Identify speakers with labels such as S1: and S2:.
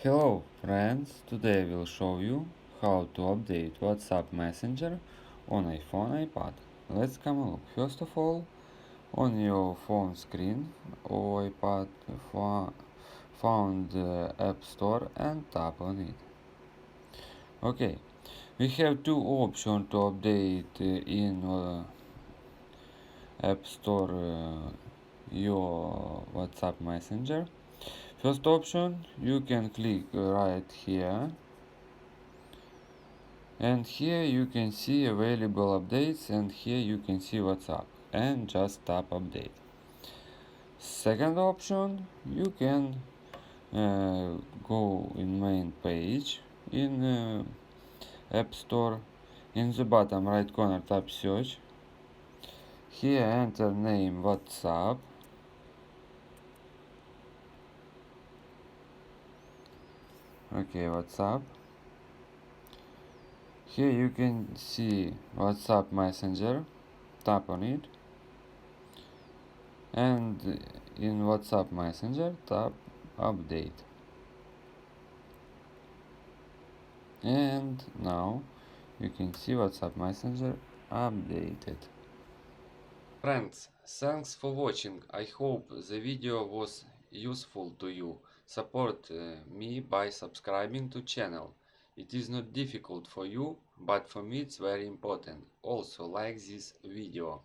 S1: Hello friends, today I will show you how to update WhatsApp Messenger on iPhone iPad. Let's come a look. First of all, on your phone screen or iPad, found the App Store and tap on it. Okay, we have two options to update in App Store your WhatsApp Messenger. First option, you can click right here, and here you can see available updates, and here you can see WhatsApp, and just tap update. Second option, you can go in main page in App Store. In the bottom right corner tap search. Here enter name WhatsApp. Okay, WhatsApp. Here you can see WhatsApp Messenger. Tap on it. And in WhatsApp Messenger tap update. And now you can see WhatsApp Messenger updated. Friends, thanks for watching. I hope the video was useful to you. Support me by subscribing to channel. It is not difficult for you, but for me it's very important. Also like this video.